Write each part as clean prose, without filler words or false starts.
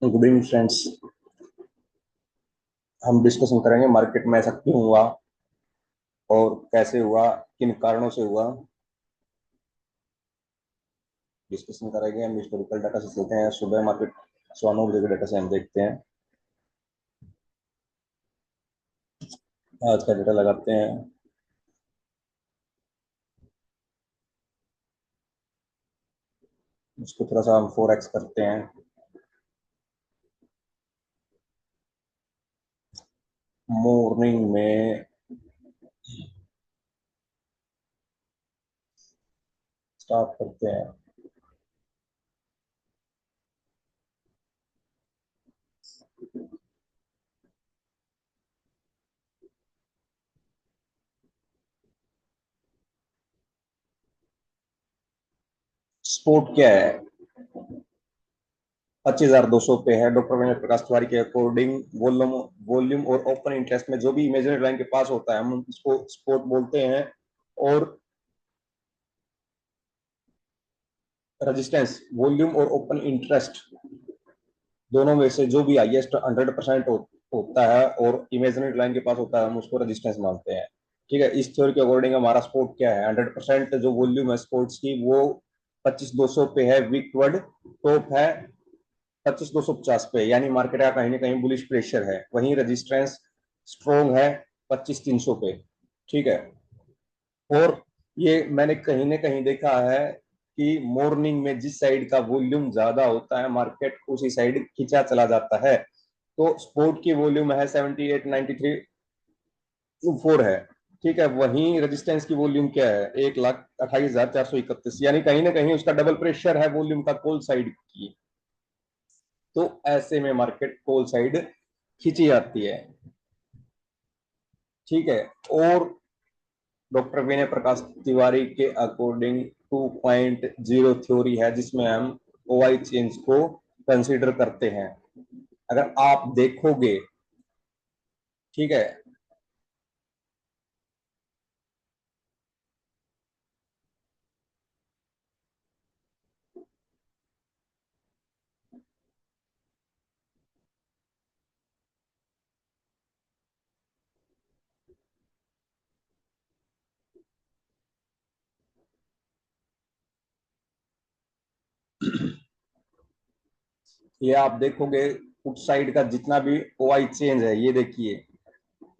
Good evening friends. हम discussion करेंगे market में ऐसा क्यों हुआ और कैसे हुआ, किन कारणों से हुआ। डिस्कशन करेंगे। हम हिस्टोरिकल डाटा से चलते हैं। सुबह मार्केट 9:15 के डाटा से हम देखते हैं। आज का डाटा लगाते हैं। उसको थोड़ा सा हम 4x करते हैं। मॉर्निंग में स्टार्ट करते हैं। स्पोर्ट क्या है? 25,200 पे है। डॉक्टर विनय प्रकाश तिवारी के अकॉर्डिंग वॉल्यूम वॉल्यूम और ओपन इंटरेस्ट में जो भी इमेजिनरी लाइन के पास होता है हम उसको स्पोर्ट बोलते हैं। और रेजिस्टेंस वॉल्यूम और ओपन इंटरेस्ट दोनों में से जो भी हाईएस्ट 100% होता है और इमेजिनरी लाइन के पास होता है हम उसको रेजिस्टेंस मानते हैं। ठीक है। इस थ्योरी के अकॉर्डिंग हमारा स्पोर्ट क्या है? 100% जो वॉल्यूम है स्पोर्ट्स की वो 25,200 पे है। वीक वर्ड टॉप है 25,250 पे, यानी मार्केट का कहीं ना कहीं बुलिश प्रेशर है। वहीं रेजिस्टेंस स्ट्रॉन्ग है 25,300 पे। ठीक है। और ये मैंने कहीं ना कहीं देखा है कि मॉर्निंग में जिस साइड का वॉल्यूम ज्यादा होता है मार्केट उसी साइड खींचा चला जाता है। तो स्पोर्ट की वॉल्यूम है 78,93,4 है। ठीक है। वहीं रेजिस्टेंस की वॉल्यूम क्या है? 1,28,431, यानी कहीं ना कहीं उसका डबल प्रेशर है वॉल्यूम का कॉल साइड की। तो ऐसे में मार्केट कॉल साइड खींची जाती है। ठीक है। और डॉक्टर विनय प्रकाश तिवारी के अकॉर्डिंग 2.0 थ्योरी है जिसमें हम ओआई चेंज को कंसीडर करते हैं। अगर आप देखोगे, ठीक है, ये आप देखोगे पुट साइड का जितना भी ओआई चेंज है ये देखिए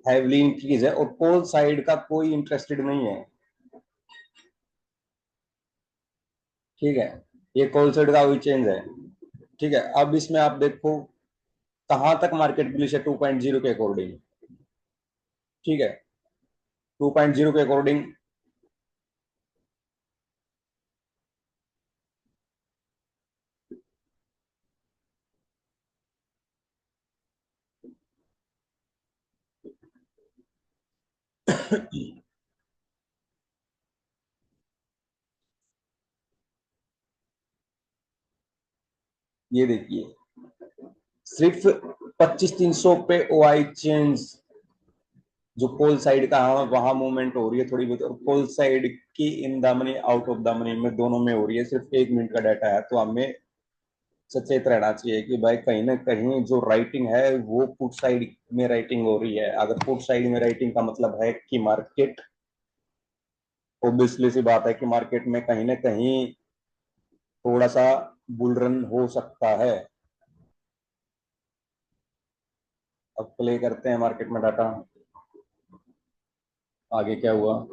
हैवली इंक्रीज है और कॉल साइड का कोई इंटरेस्टेड नहीं है। ठीक है। ये कॉल साइड का वही चेंज है। ठीक है। अब इसमें आप देखो कहां तक मार्केट बुलिश है 2.0 के अकॉर्डिंग। ठीक है। 2.0 के अकॉर्डिंग ये देखिए सिर्फ 25,300 पे ओआई चेंज जो कॉल साइड का है वहां मूवमेंट हो रही है थोड़ी बहुत, और कॉल साइड की in the money out of the money में दोनों में हो रही है। सिर्फ 1 मिनट का डाटा है तो हमें सचेत रहना चाहिए कि भाई कहीं ना कहीं जो राइटिंग है वो पुट साइड में राइटिंग हो रही है। अगर पुट साइड में राइटिंग का मतलब है कि मार्केट, ऑब्वियसली सी बात है कि मार्केट में कहीं ना कहीं थोड़ा सा बुल रन हो सकता है। अब प्ले करते हैं मार्केट में डाटा। आगे क्या हुआ?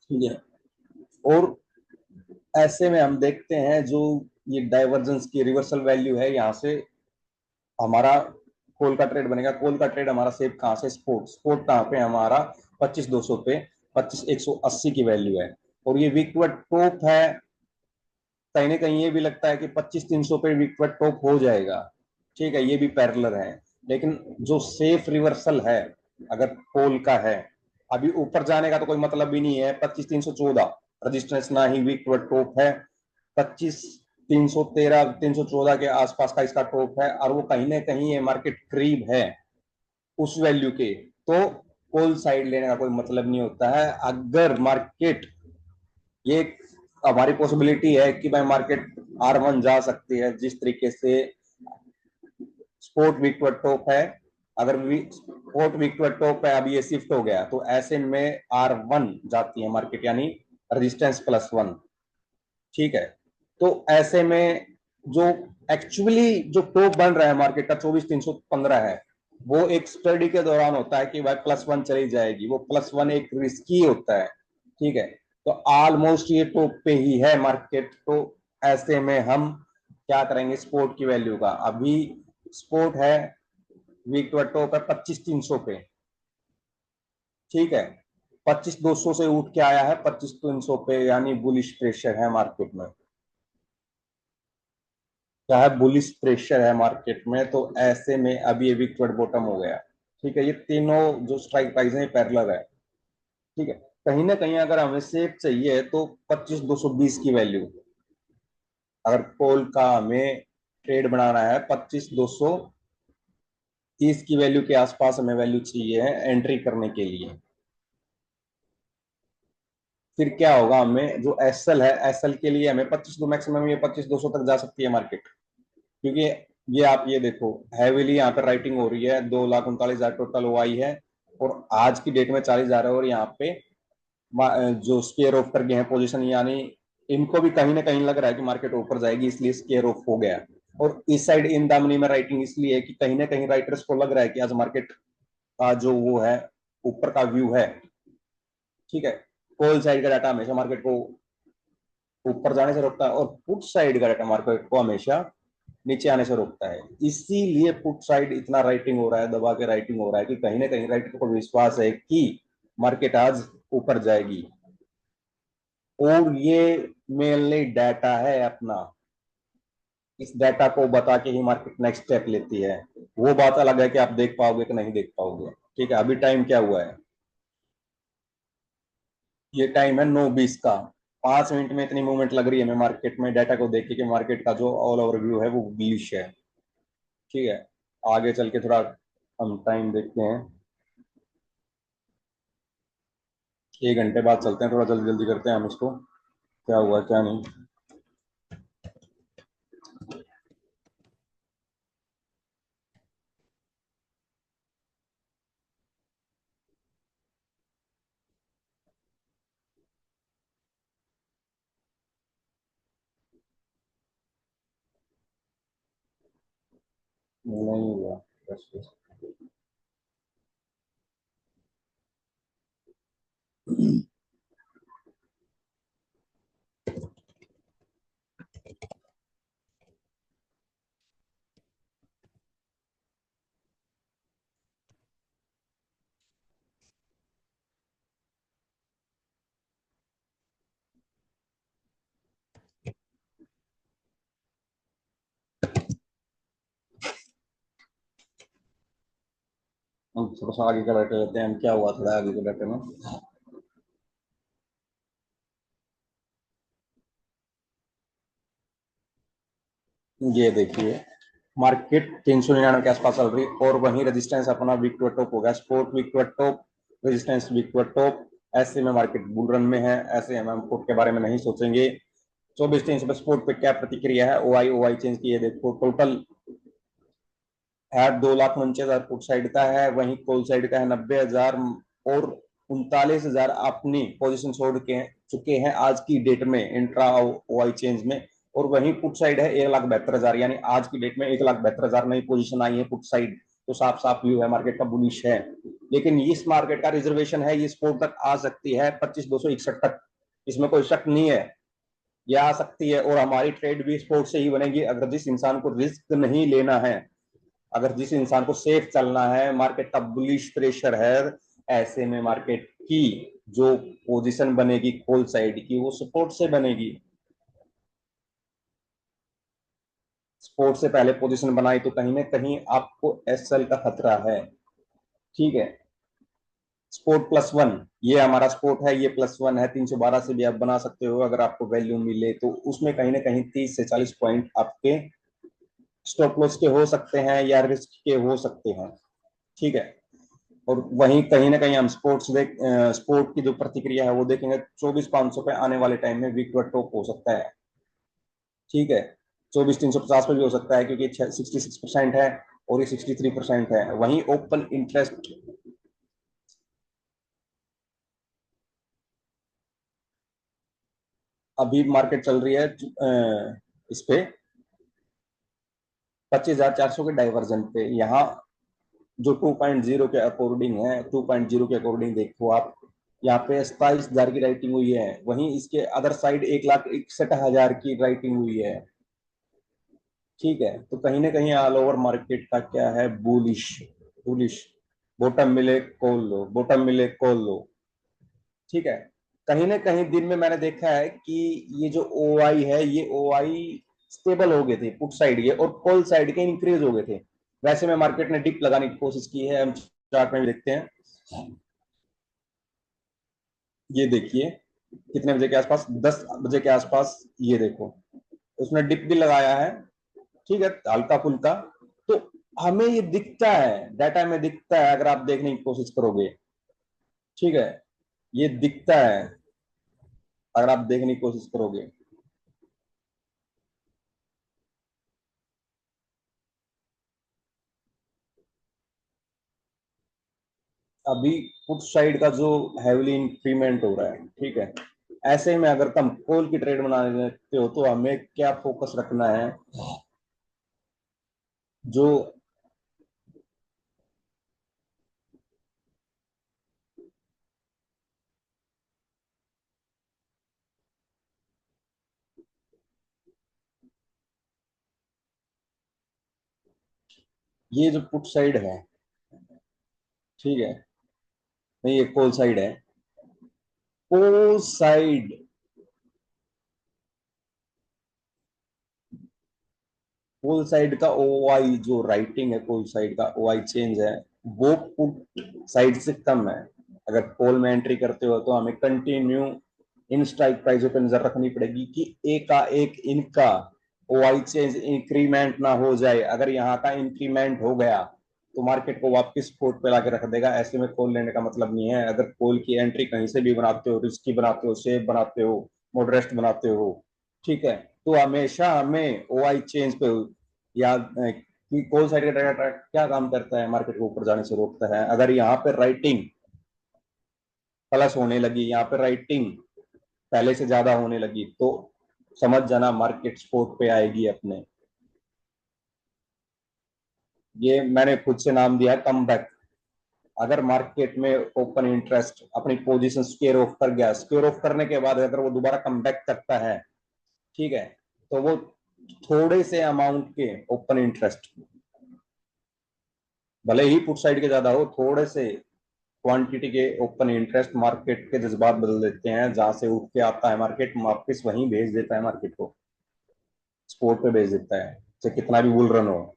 ठीक है। और ऐसे में हम देखते हैं जो ये डाइवर्जेंस की रिवर्सल वैल्यू है, यहाँ से हमारा कॉल का ट्रेड बनेगा। कॉल का ट्रेड हमारा सेफ कहाँ से, स्पोर्ट, स्पोर्ट कहाँ पे हमारा 25,200 पे, 25,180 की वैल्यू है। और ये वीकवर्ड टॉप है, कहीं ना कहीं ये भी लगता है कि 25,300 पे वीकवर्ड टॉप हो जाएगा। ठीक है, ये भी पैरेलल है। लेकिन जो सेफ रिवर्सल है, अगर कॉल का है, अभी ऊपर जाने का तो कोई मतलब भी नहीं है। 25,314 रजिस्टेंस ना ही वीकवर्ड टॉप है, 25,313 314 के आसपास का इसका टॉप है, और वो कहीं ना कहीं ये मार्केट करीब है उस वैल्यू के। तो कॉल साइड लेने का कोई मतलब नहीं होता है। अगर मार्केट, ये हमारी पॉसिबिलिटी है कि भाई मार्केट R1 जा सकती है, जिस तरीके से स्पोर्ट वीक टू टॉप है। अगर स्पोर्ट वीक टू टॉप है, अभी ये शिफ्ट हो गया, तो ऐसे में R1 जाती है मार्केट, यानी रेजिस्टेंस +1। ठीक है। तो ऐसे में जो एक्चुअली जो टॉप बन रहा है मार्केट का 24,315 है, वो एक स्टडी के दौरान होता है कि भाई +1 चली जाएगी, वो +1 एक रिस्की होता है। ठीक है। तो ऑलमोस्ट ये टॉप पे ही है मार्केट। तो ऐसे में हम क्या करेंगे, स्पोर्ट की वैल्यू का, अभी स्पोर्ट है वीक टू टॉप है 25,300 पे। ठीक है। 25,200 से उठ के आया है 25,300 पे, यानी बुलिश प्रेशर है मार्केट में, क्या है, बुलिश प्रेशर है मार्केट में। तो ऐसे में अभी ये विकवर्ड बॉटम हो गया। ठीक है। ये तीनों जो स्ट्राइक प्राइस है पैरेलल है। ठीक है। कहीं ना कहीं अगर हमें सेफ चाहिए तो 25,220 की वैल्यू, अगर कॉल का हमें ट्रेड बनाना है 25,230 की वैल्यू के आसपास हमें वैल्यू चाहिए है एंट्री करने के लिए। फिर क्या होगा, हमें जो एसएल है, एसएल के लिए हमें 25 मैक्सिमम, ये 25,200 तक जा सकती है मार्केट। क्योंकि ये आप ये देखो, हैवीली यहाँ पर राइटिंग हो रही है, 2,39,000 टोटल ओआई है, और आज की डेट में 40,000 है। और यहाँ पे जो स्केयर ऑफ कर गए हैं पोजीशन, यानी इनको भी कहीं ना कहीं लग रहा है कि मार्केट ऊपर जाएगी, इसलिए स्केयर ऑफ हो गया। और इस साइड इन दामनी में राइटिंग इसलिए है कि कहीं ना कहीं राइटर्स को लग रहा है कि आज मार्केट का जो वो है, ऊपर का व्यू है। ठीक है। कॉल साइड का डाटा हमेशा मार्केट को ऊपर जाने से रोकता है, और पुट साइड का डाटा मार्केट को हमेशा नीचे आने से रोकता है। इसीलिए पुट साइड इतना राइटिंग हो रहा है, दबा के राइटिंग हो रहा है, कि कहीं ना कहीं राइटर को विश्वास है कि मार्केट आज ऊपर जाएगी। और ये मेनली डाटा है अपना, इस डाटा को बता के ही मार्केट नेक्स्ट स्टेप लेती है। वो बात अलग है कि आप देख पाओगे कि नहीं देख पाओगे। ठीक है। अभी टाइम क्या हुआ है, ये टाइम है 9:20 का। 5 मिनट में इतनी मूवमेंट लग रही है हमें मार्केट में, डाटा को देख के कि मार्केट का जो ऑल ओवर व्यू है वो बीलिश है। ठीक है। आगे चल के थोड़ा हम टाइम देखते हैं, 1 घंटे बाद चलते हैं, थोड़ा जल्दी जल्दी करते हैं हम इसको, क्या हुआ क्या नहीं। नहीं हुआ, बस। हम थोड़ा सा आगे का डाटा लेते हैं, हम क्या हुआ थोड़ा आगे के डाटे में। ये देखिए, मार्केट 399 के आसपास चल रही, और वहीं रेजिस्टेंस अपना वीक टू टॉप हो गया, support weak to top, resistance weak to top. ऐसे में मार्केट बुल रन में है, ऐसे हम पुट के बारे में नहीं सोचेंगे। 24,300 पे स्पोर्ट पे क्या प्रतिक्रिया है, ओआई चेंज की है, देखो टोटल है 2,49,000 पुट साइड का है, वहीं कॉल साइड का है 90,000, और 39,000 अपनी पोजीशन छोड़ के चुके हैं आज की डेट में इंट्रा ओआई चेंज में। और वहीं पुट साइड है 1,72,000, यानी आज की डेट में 1,72,000 नई पोजीशन आई है पुट साइड। तो साफ साफ व्यू है मार्केट का बुलिश है। लेकिन इस मार्केट का रिजर्वेशन है, ये स्पोर्ट तक आ सकती है 25,261 तक, इसमें कोई शक नहीं है, ये आ सकती है। और हमारी ट्रेड भी स्पोर्ट से ही बनेगी, अगर जिस इंसान को रिस्क नहीं लेना है, अगर जिस इंसान को सेफ चलना है, मार्केट का बुलिश प्रेशर है, ऐसे में मार्केट की जो पोजीशन बनेगी कॉल साइड की, वो सपोर्ट से बनेगी। सपोर्ट से पहले पोजीशन बनाई तो कहीं ना कहीं आपको एसएल का खतरा है। ठीक है, स्पोर्ट प्लस वन, ये हमारा स्पोर्ट है, ये प्लस वन है, 312 से भी आप बना सकते हो अगर आपको वैल्यू मिले तो। उसमें कहीं ना कहीं 30 से 40 पॉइंट आपके स्टॉप लॉस के हो सकते हैं या रिस्क के हो सकते हैं। ठीक है, और वहीं कहीं ना कहीं हम स्पोर्ट की जो प्रतिक्रिया है वो देखेंगे, 24,500 पे आने वाले टाइम में वीक टॉप हो सकता है। ठीक है, 24,350 पे भी हो सकता है, क्योंकि 66% है और ये 63% है। वहीं ओपन इंटरेस्ट अभी मार्केट चल रही है इस पे 25,400 के डाइवर्जन पे। यहाँ जो 2.0 के अकॉर्डिंग है, 2.0 के अकॉर्डिंग देखो आप, यहाँ पे 27,000 की राइटिंग हुई है, वहीं इसके अदर साइड 1,61,000 की राइटिंग हुई है। ठीक है, तो कहीं ना कहीं ऑल ओवर मार्केट का क्या है, बुलिश। बुलिश, बॉटम मिले कॉल लो, बॉटम मिले कॉल लो। ठीक है, कहीं ना कहीं दिन में मैंने देखा है कि ये जो ओ आई है, ये ओ आई स्टेबल हो गए थे पुट साइड के, और कॉल साइड के इंक्रीज हो गए थे। वैसे में मार्केट ने डिप लगाने की कोशिश की है, हम चार्ट में भी देखते हैं। ये देखिए, कितने बजे के आसपास, 10 बजे के आसपास, ये देखो उसने डिप भी लगाया है। ठीक है, हल्का फुल्का। तो हमें ये दिखता है, डाटा में दिखता है, अगर आप देखने की कोशिश करोगे। ठीक है, ये दिखता है अगर आप देखने की कोशिश करोगे। अभी पुट साइड का जो हैविली इंक्रीमेंट हो रहा है, ठीक है, ऐसे में अगर तुम कॉल की ट्रेड बनाने देते हो तो हमें क्या फोकस रखना है, जो ये जो पुट साइड है, ठीक है, नहीं ये कॉल साइड है। कॉल साइड, कॉल साइड का ओ आई जो राइटिंग है, कॉल साइड का ओ आई चेंज है, वो पुट साइड से कम है। अगर कॉल में एंट्री करते हो तो हमें कंटिन्यू इन स्ट्राइक प्राइसों पर नजर रखनी पड़ेगी कि एक का एक इनका ओ आई चेंज इंक्रीमेंट ना हो जाए। अगर यहाँ का इंक्रीमेंट हो गया तो मार्केट को वापस सपोर्ट पे लाके रख देगा। ऐसे में कॉल लेने का मतलब नहीं है। अगर कॉल की एंट्री कहीं से भी बनाते हो, रिस्की बनाते हो, सेफ बनाते हो, मॉडरेस्ट बनाते हो, ठीक है, तो हमेशा हमें ओ आई चेंज पे या कि कॉल साइड का डाटा क्या काम करता है, मार्केट को ऊपर जाने से रोकता है। अगर यहाँ पे राइटिंग प्लस होने लगी, यहाँ पे राइटिंग पहले से ज्यादा होने लगी, तो समझ जाना मार्केट सपोर्ट पे आएगी अपने। ये मैंने खुद से नाम दिया है कम बैक। अगर मार्केट में ओपन इंटरेस्ट अपनी पोजीशन स्क्वेयर ऑफ कर गया, स्क्वेयर ऑफ करने के बाद अगर वो दोबारा कम बैक करता है, ठीक है, तो वो थोड़े से अमाउंट के ओपन इंटरेस्ट, भले ही पुट साइड के ज्यादा हो, थोड़े से क्वांटिटी के ओपन इंटरेस्ट मार्केट के जज्बात बदल देते हैं। जहां से उठ के आता है मार्केट, वापिस वहीं भेज देता है मार्केट को, स्पोर्ट पे भेज देता है, चाहे कितना भी बुल रन हो।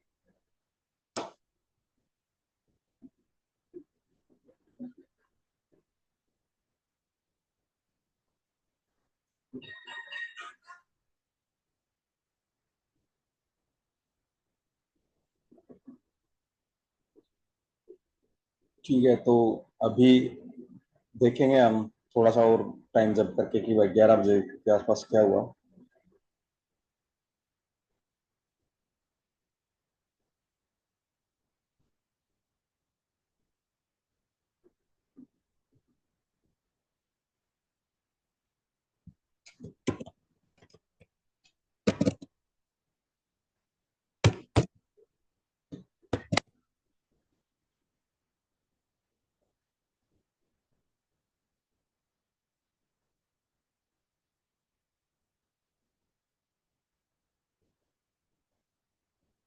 ठीक है, तो अभी देखेंगे हम थोड़ा सा और टाइम जब करके कि भाई 11 बजे के आसपास क्या हुआ।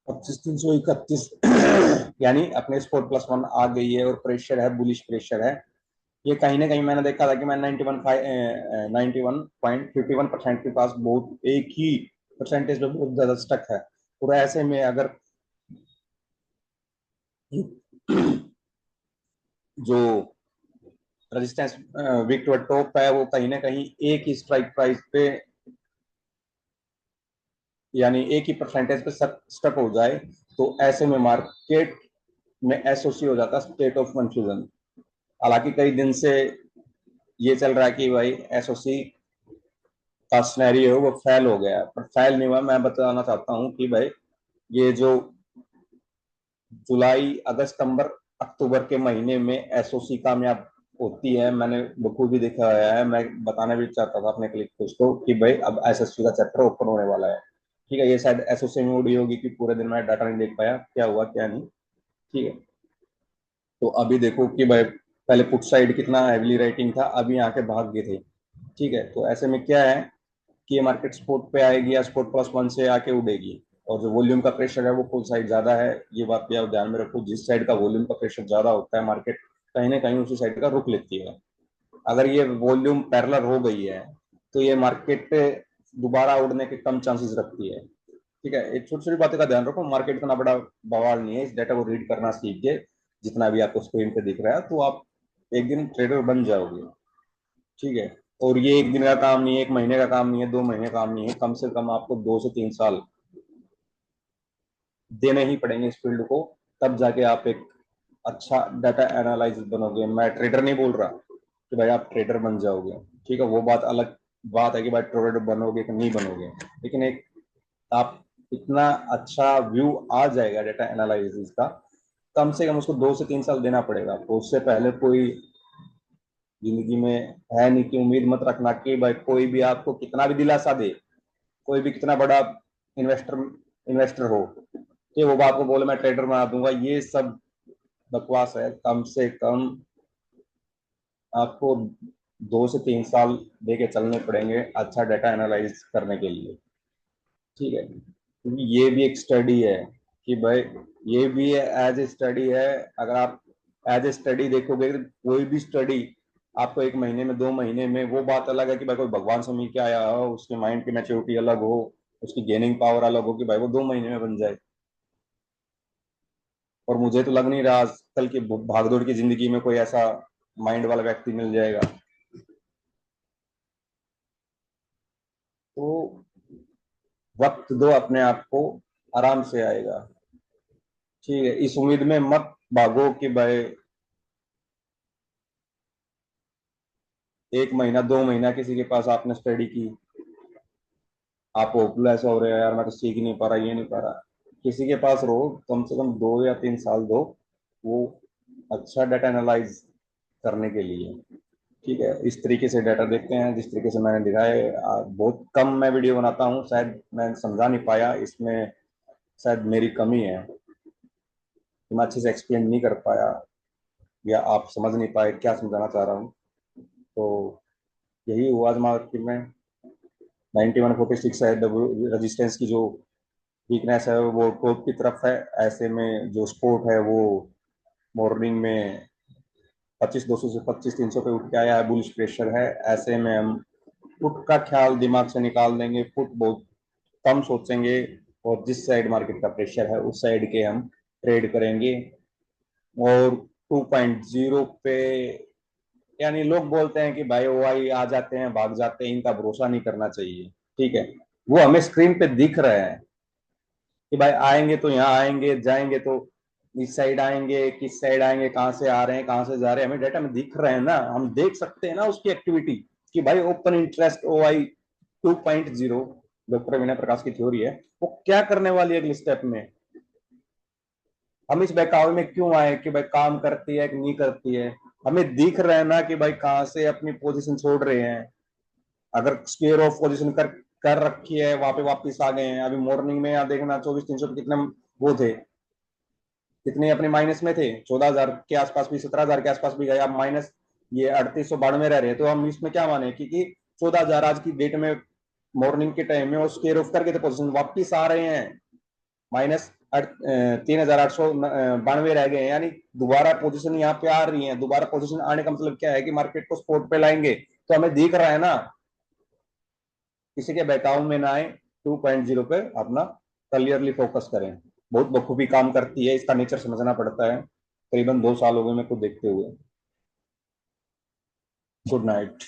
25,331 यानी अपने स्पोर्ट प्लस वन आ गई है और प्रेशर है, बुलिश प्रेशर है। ये कहीं ना कहीं मैंने देखा था कि मैं 91.51% के पास बहुत एक ही परसेंटेज पे बहुत ज्यादा स्टक है। और ऐसे में अगर जो रेजिस्टेंस वीक टू टॉप है वो कहीं ना कहीं एक ही स्ट्राइक प्राइस पे यानी एक ही परसेंटेज पे स्टक हो जाए, तो ऐसे में मार्केट में एसओसी हो जाता है स्टेट ऑफ कंफ्यूजन। हालांकि कई दिन से ये चल रहा है कि भाई एसओसी का सिनेरियो है वो फेल हो गया, पर फेल नहीं हुआ। मैं बताना चाहता हूँ कि भाई ये जो जुलाई अगस्त सितंबर अक्टूबर के महीने में एसओसी कामयाब होती है, मैंने बखूबी देखा हुआ है। मैं बताना भी चाहता था अपने क्लिक को उसको कि भाई अब एसएससी का चैप्टर ओपन होने वाला है। ठीक है, ये शायद एसओसी में उड़ी होगी कि पूरे दिन मैं डाटा नहीं देख पाया क्या हुआ क्या नहीं। ठीक है, तो अभी देखो कि भाई पहले पुट साइड कितना हैवीली राइटिंग था, अभी यहाँ के भाग गए थे। ठीक है, तो ऐसे में क्या है कि ये मार्केट सपोर्ट पे आएगी या सपोर्ट प्लस वन से आके उड़ेगी। और जो वॉल्यूम का प्रेशर है वो फुल साइड ज्यादा है, ये बात भी आप ध्यान में रखो। जिस साइड का वॉल्यूम का प्रेशर ज्यादा होता है मार्केट कहीं ना कहीं उसी साइड का रुक लेती है। अगर ये वॉल्यूम पैरेलल हो गई है तो ये मार्केट पे दोबारा उड़ने के कम चांसेस रखती है। ठीक है, एक छोटी छोटी बातें का ध्यान रखो। मार्केट इतना बड़ा बवाल नहीं है, इस डेटा को रीड करना सीखिए। जितना भी आपको स्क्रीन पे दिख रहा है तो आप एक दिन ट्रेडर बन जाओगे। ठीक है, और ये एक दिन का काम नहीं है, एक महीने का काम नहीं है, 2 महीने का काम नहीं है, कम से कम आपको 2 से 3 साल देने ही पड़ेंगे इस फील्ड को। तब जाके आप एक अच्छा डाटा एनालिसिस बनोगे। मैं ट्रेडर नहीं बोल रहा कि भाई आप ट्रेडर बन जाओगे, ठीक है, वो बात अलग बात है कि भाई ट्रेडर बनोगे कि नहीं बनोगे। लेकिन एक आप इतना अच्छा व्यू आ जाएगा डाटा एनालिसिस का, कम से कम उसको 2 से 3 साल देना पड़ेगा आपको। उससे पहले कोई जिंदगी में है नहीं कि उम्मीद मत रखना कि भाई कोई भी आपको कितना भी दिलासा दे, कोई भी कितना बड़ा इन्वेस्टर इन्वेस्टर हो कि वो बात को बोले मैं ट्रेडर बना दूंगा। ये सब बकवास है। कम से कम आपको 2 से 3 साल लेके चलने पड़ेंगे अच्छा डाटा एनालाइज करने के लिए। ठीक है, क्योंकि ये भी एक स्टडी है कि भाई ये भी एज ए स्टडी है। अगर आप एज ए स्टडी देखोगे तो कोई भी स्टडी आपको 1 महीने में 2 महीने में, वो बात अलग है कि भाई कोई भगवान से मिल के आया हो, उसके माइंड की मैच्योरिटी अलग हो, उसकी गेनिंग पावर अलग हो कि भाई वो 2 महीने में बन जाए। और मुझे तो लग नहीं रहा आजकल की भागदौड़ की जिंदगी में कोई ऐसा माइंड वाला व्यक्ति मिल जाएगा। तो वक्त दो अपने आप को, आराम से आएगा। ठीक है, इस उम्मीद में मत भागो कि भाई 1 महीना 2 महीना किसी के पास आपने स्टडी की, आप होपलेस हो रहे हो यार मैं तो सीख ही नहीं पा रहा, ये नहीं पा रहा। किसी के पास रहो, कम से कम 2 या 3 साल दो वो अच्छा डाटा एनालाइज करने के लिए। ठीक है, इस तरीके से डाटा देखते हैं जिस तरीके से मैंने दिखाया है। बहुत कम मैं वीडियो बनाता हूँ, शायद मैं समझा नहीं पाया इसमें, शायद मेरी कमी है कि मैं अच्छे से एक्सप्लेन नहीं कर पाया या आप समझ नहीं पाए क्या समझाना चाह रहा हूँ। तो यही हुआ आज मार्केट में। 9146 है रजिस्टेंस की जो वीकनेस है वो टॉप की तरफ है। ऐसे में जो सपोर्ट है वो मॉर्निंग में 25,200 से 25,300 पे उठ के आया है, बुलिश प्रेशर है। ऐसे में हम पुट का ख्याल दिमाग से निकाल देंगे, पुट बहुत कम सोचेंगे और जिस साइड मार्केट का प्रेशर है उस साइड के हम ट्रेड करेंगे। और 2.0 पे यानी लोग बोलते हैं कि भाई ओआई आ जाते हैं भाग जाते हैं, इनका भरोसा नहीं करना चाहिए। ठीक है, वो हमें स्क्रीन पे दिख रहे हैं कि भाई आएंगे तो यहाँ आएंगे, जाएंगे तो इस साइड आएंगे, किस साइड आएंगे, कहाँ से आ रहे हैं, कहाँ से जा रहे हैं, हमें डाटा में दिख रहे हैं ना, हम देख सकते हैं ना उसकी एक्टिविटी कि भाई ओपन इंटरेस्ट ओआई 2.0 डॉक्टर विनय प्रकाश की थ्योरी है, वो क्या करने वाली है अगले स्टेप में। हम इस बहकावे में क्यों आए कि भाई काम करती है कि नहीं करती है। हमें दिख रहा है ना कि भाई कहाँ से अपनी पोजीशन छोड़ रहे हैं। अगर स्क्वेयर ऑफ पोजीशन कर कर रखी है वहां पे वापस आ गए हैं। अभी मॉर्निंग में यहाँ देखना 24,300 कितने वो थे, कितने अपने माइनस में थे, 14,000 के आसपास भी, 17,000 के आसपास भी गए। अब माइनस ये 3892 में रह रहे हैं। तो हम इसमें क्या माने क्योंकि 14,000 आज की डेट में मॉर्निंग के टाइम में वो स्क्वेयर ऑफ करके थे पोजिशन वापिस आ रहे हैं माइनस 3,892 रह गए हैं, यानी दोबारा पोजीशन यहाँ पे आ रही है। दोबारा पोजीशन आने का मतलब क्या है कि मार्केट को सपोर्ट पे लाएंगे, तो हमें दिख रहा है ना, किसी के बहकाव में ना आए, 2.0 पे अपना क्लियरली फोकस करें। बहुत बखूबी काम करती है, इसका नेचर समझना पड़ता है। करीबन 2 साल हो गए मेरे को देखते हुए। Good night.